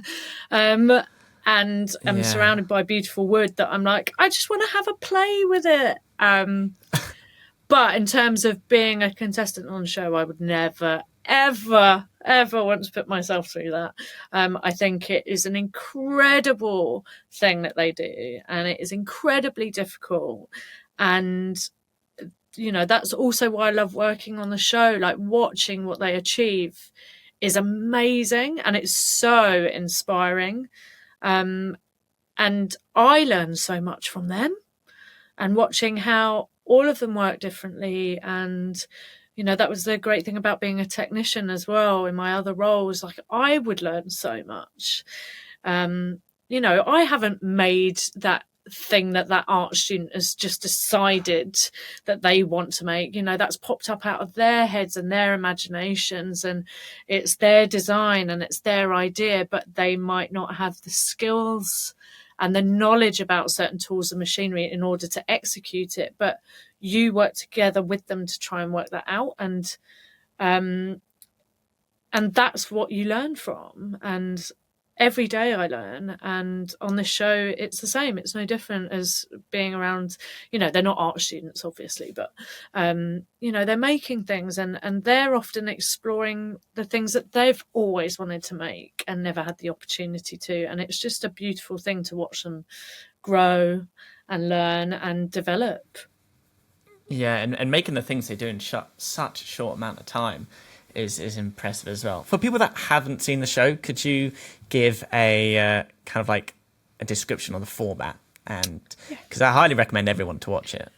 And I'm surrounded by beautiful wood that I'm like, I just want to have a play with it. But in terms of being a contestant on the show, I would never, ever want to put myself through that. I think it is an incredible thing that they do, and it is incredibly difficult. And that's also why I love working on the show. Like, watching what they achieve is amazing, and it's so inspiring. And I learn so much from them, and watching how all of them work differently. And that was the great thing about being a technician as well. In my other roles, like, I would learn so much. I haven't made that thing that art student has just decided that they want to make. That's popped up out of their heads and their imaginations, and it's their design and it's their idea, but they might not have the skills and the knowledge about certain tools and machinery in order to execute it. But you work together with them to try and work that out, and that's what you learn from. And every day I learn, and on this show it's the same. It's no different as being around, they're not art students obviously, but they're making things, and they're often exploring the things that they've always wanted to make and never had the opportunity to. And it's just a beautiful thing to watch them grow and learn and develop. Yeah, and making the things they do in such a short amount of time is impressive as well. For people that haven't seen the show, could you give a kind of like a description of the format? And because I highly recommend everyone to watch it.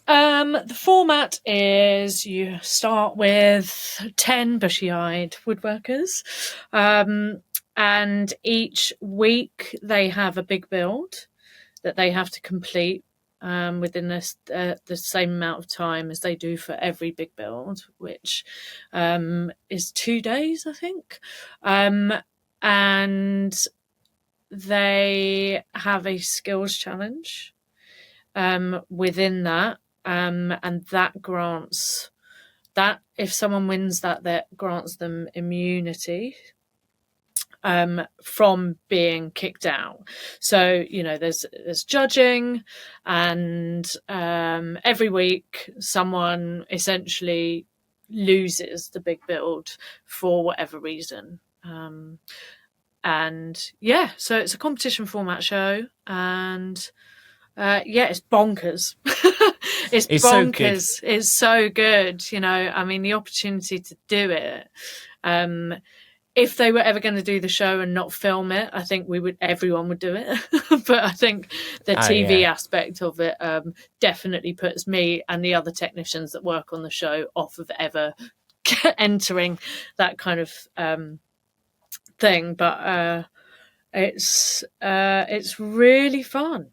The format is you start with 10 bushy-eyed woodworkers, and each week they have a big build that they have to complete within the same amount of time as they do for every big build, which is 2 days, I think. And they have a skills challenge within that, and that grants that, if someone wins that grants them immunity from being kicked out. So there's judging, and every week someone essentially loses the big build for whatever reason. And yeah, so it's a competition format show, and it's bonkers. It's bonkers. So good. It's so good. The opportunity to do it. If they were ever going to do the show and not film it, I think everyone would do it. But I think the TV aspect of it definitely puts me and the other technicians that work on the show off of ever entering that kind of thing. But it's really fun.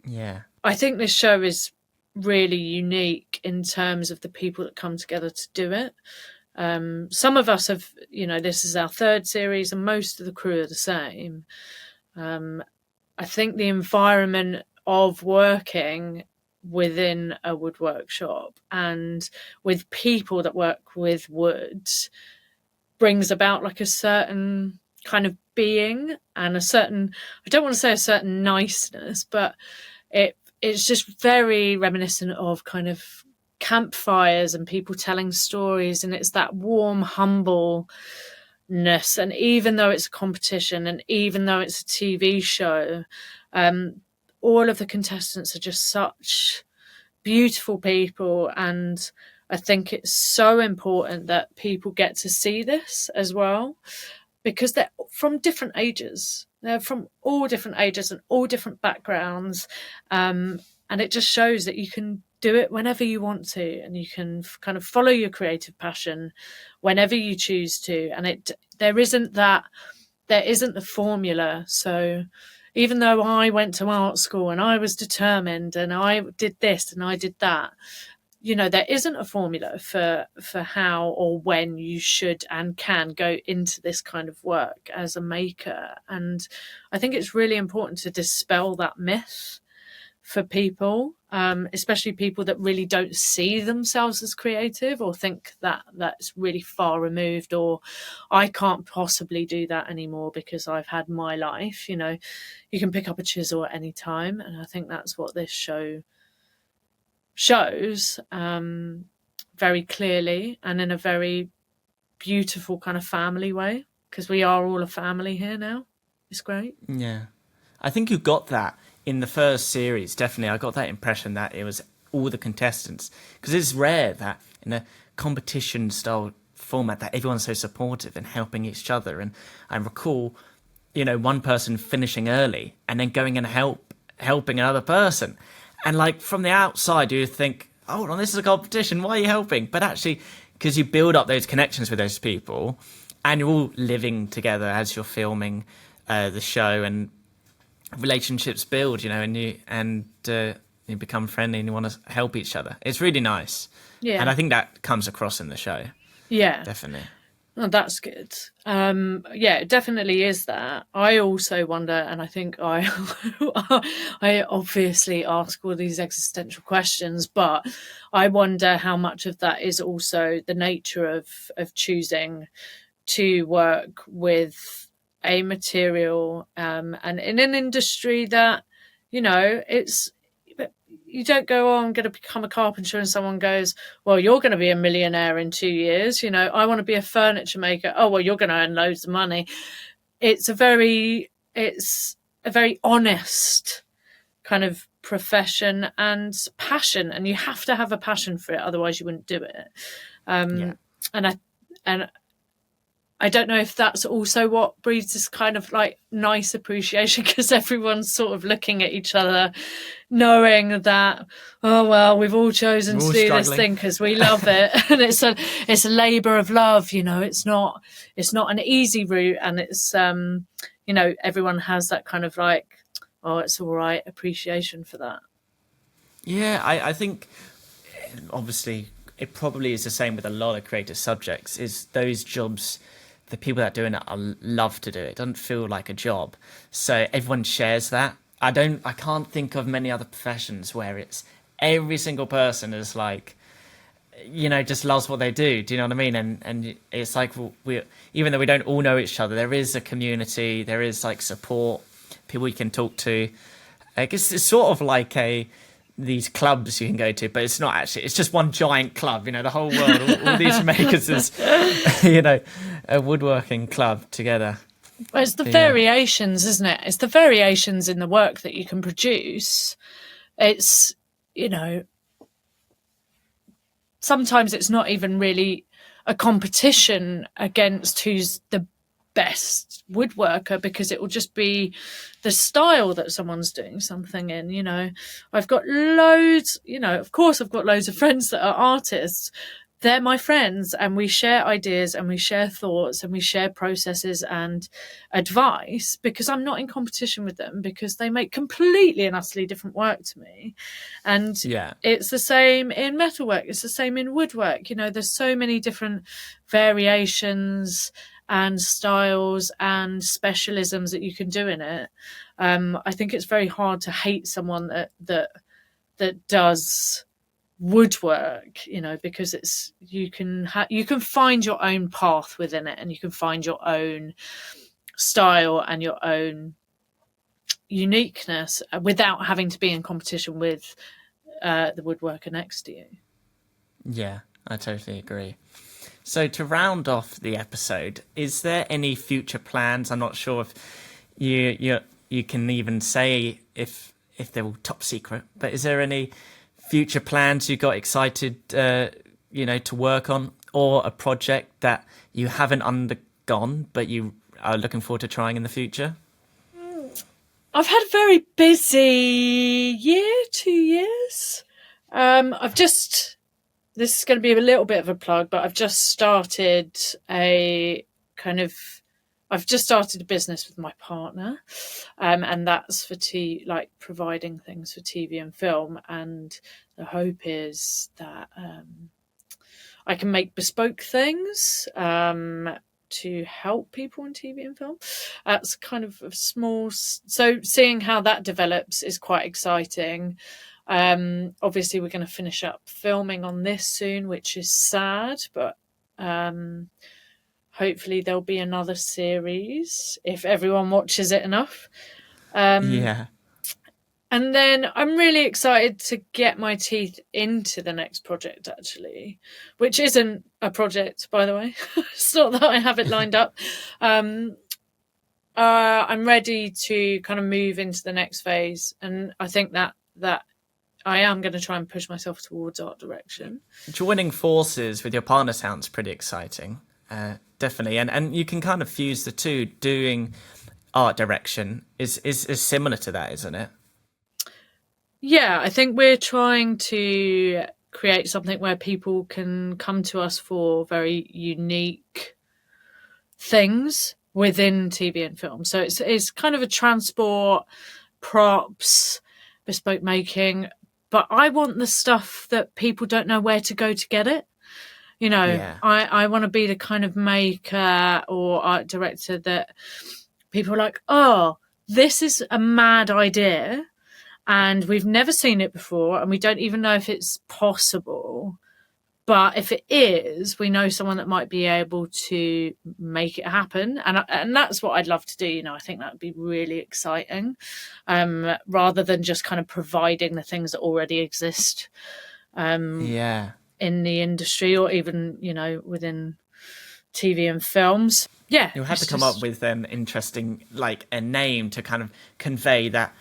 Yeah. I think this show is really unique in terms of the people that come together to do it. Some of us have, this is our third series, and most of the crew are the same. I think the environment of working within a woodwork shop and with people that work with wood brings about like a certain kind of being and a certain, I don't want to say a certain niceness, but it's just very reminiscent of kind of campfires and people telling stories, and it's that warm humbleness. And even though it's a competition, and even though it's a TV show, all of the contestants are just such beautiful people, and I think it's so important that people get to see this as well, because they're from different ages. They're from all different ages and all different backgrounds. And it just shows that you can do it whenever you want to, and you can kind of follow your creative passion whenever you choose to. And there isn't the formula. So even though I went to art school and I was determined and I did this and I did that, there isn't a formula for how or when you should and can go into this kind of work as a maker. And I think it's really important to dispel that myth for people, especially people that really don't see themselves as creative or think that that's really far removed, or I can't possibly do that anymore because I've had my life. You can pick up a chisel at any time. And I think that's what this show shows very clearly and in a very beautiful kind of family way, because we are all a family here now. It's great. Yeah. I think you got that in the first series, definitely. I got that impression that it was all the contestants, because it's rare that in a competition style format that everyone's so supportive and helping each other. And I recall, one person finishing early and then going and helping another person. And like from the outside, you think, hold on, this is a competition. Why are you helping? But actually, because you build up those connections with those people and you're all living together as you're filming the show, and relationships build, and you become friendly and you want to help each other. It's really nice. Yeah. And I think that comes across in the show. Yeah. Definitely. Oh, that's good. It definitely is that. I also wonder, and I think I obviously ask all these existential questions, but I wonder how much of that is also the nature of choosing to work with a material and in an industry that, you don't go, I'm going to become a carpenter, and someone goes, well, you're going to be a millionaire in 2 years. I want to be a furniture maker. Oh, well, you're going to earn loads of money. It's a very honest kind of profession and passion, and you have to have a passion for it, otherwise you wouldn't do it. And I don't know if that's also what breeds this kind of like nice appreciation, because everyone's sort of looking at each other, knowing that, oh, well, we've all chosen to do this thing because we love it. And it's a labour of love, it's not an easy route. And it's, everyone has that kind of like, oh, it's all right, appreciation for that. Yeah, I think obviously it probably is the same with a lot of creative subjects, is those jobs, the people that are doing it love to do it. It doesn't feel like a job. So everyone shares that. I can't think of many other professions where it's every single person is like, just loves what they do. Do you know what I mean? And it's like we even though we don't all know each other, there is a community, there is like support, people you can talk to. I guess it's sort of like these clubs you can go to, but it's not actually. It's just one giant club. The whole world, all these makers is, a woodworking club together. Well, it's the variations, isn't it? It's the variations in the work that you can produce. It's, sometimes it's not even really a competition against who's the best woodworker, because it will just be the style that someone's doing something in. I've got loads, of course I've got loads of friends that are artists. They're my friends, and we share ideas and we share thoughts and we share processes and advice, because I'm not in competition with them, because they make completely and utterly different work to me. And it's the same in metalwork, it's the same in woodwork. There's so many different variations and styles and specialisms that you can do in it. I think it's very hard to hate someone that does woodwork, because it's you can find your own path within it, and you can find your own style and your own uniqueness without having to be in competition with the woodworker next to you. Yeah, I totally agree. So to round off the episode, is there any future plans? I'm not sure if you can even say if they're all top secret, but is there any future plans you got excited to work on, or a project that you haven't undergone but you are looking forward to trying in the future? I've had a very busy year, 2 years. This is going to be a little bit of a plug, but I've just started a business with my partner, and that's for providing things for TV and film. And the hope is that I can make bespoke things to help people in TV and film. That's kind of a small. So seeing how that develops is quite exciting. Obviously, we're going to finish up filming on this soon, which is sad, but hopefully there'll be another series if everyone watches it enough. Yeah. And then I'm really excited to get my teeth into the next project, actually, which isn't a project, by the way. It's not that I have it lined up. I'm ready to kind of move into the next phase, and I think that I am going to try and push myself towards art direction. Joining forces with your partner sounds pretty exciting, definitely. And you can kind of fuse the two. Doing art direction is similar to that, isn't it? Yeah, I think we're trying to create something where people can come to us for very unique things within TV and film. So it's kind of a transport, props, bespoke making, but I want the stuff that people don't know where to go to get it. You know, yeah. I want to be the kind of maker or art director that people are like, oh, this is a mad idea and we've never seen it before and we don't even know if it's possible. But if it is, we know someone that might be able to make it happen. And that's what I'd love to do. You know, I think that would be really exciting, rather than just kind of providing the things that already exist in the industry or even, you know, within TV and films. Yeah. You'll have to come up with interesting, like a name to kind of convey that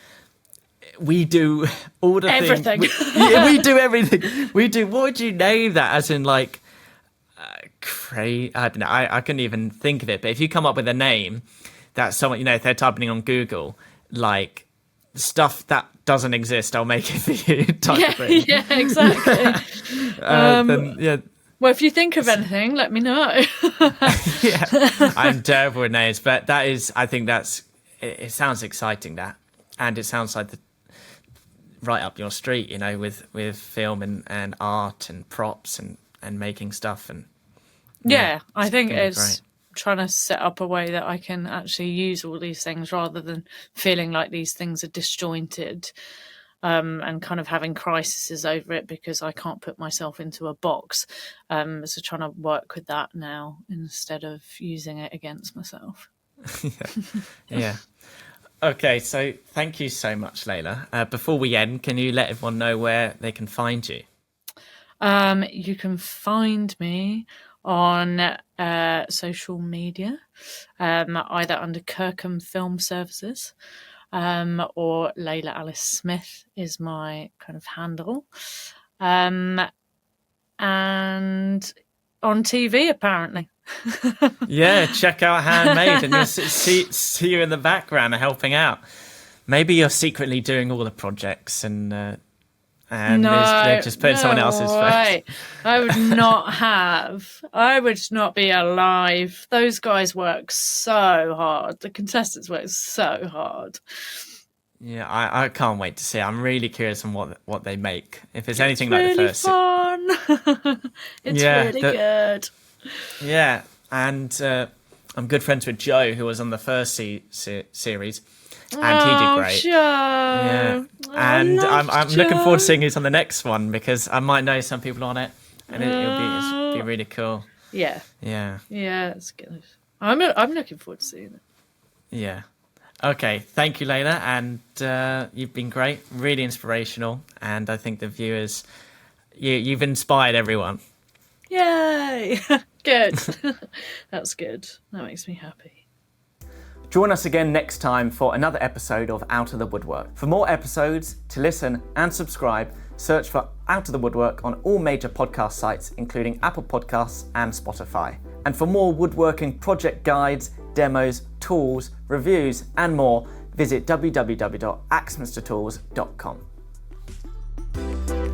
we do all the everything. We do everything. We do. What would you name that? As in, like, I don't know. I couldn't even think of it. But if you come up with a name that someone, you know, if they're typing in on Google, like stuff that doesn't exist, I'll make it for you. Type of thing. Yeah, exactly. Well, if you think of anything, let me know. Yeah, I'm terrible with names, but that is. I think that's. It sounds exciting, that, and it sounds like right up your street, you know, with film and art and props and making stuff. And I think it's trying to set up a way that I can actually use all these things rather than feeling like these things are disjointed, and kind of having crises over it because I can't put myself into a box. So trying to work with that now instead of using it against myself. Yeah. Okay, so thank you so much, Layla. Before we end, can you let everyone know where they can find you? You can find me on social media, either under Kirkham Film Services, or Leila Alice Smith is my kind of handle. And on TV, apparently. Yeah, check out Handmade and you'll see you in the background helping out. Maybe you're secretly doing all the projects and they're just putting someone else's face. I would not have. I would not be alive. Those guys work so hard. The contestants work so hard. Yeah, I can't wait to see. I'm really curious on what they make. If it's anything like really the first. Fun. It's really good. Yeah, and I'm good friends with Joe, who was on the first series, and he did great. Joe. Yeah, and I'm looking forward to seeing who's on the next one because I might know some people on it, and it'll be really cool. Yeah, it's good. I'm looking forward to seeing it. Yeah. Okay, thank you, Layla, and you've been great, really inspirational, and I think the viewers, you've inspired everyone. Yay! Good. That's good. That makes me happy. Join us again next time for another episode of Out of the Woodwork. For more episodes, to listen and subscribe, search for Out of the Woodwork on all major podcast sites, including Apple Podcasts and Spotify. And for more woodworking project guides, demos, tools, reviews, and more, visit www.axminstertools.com.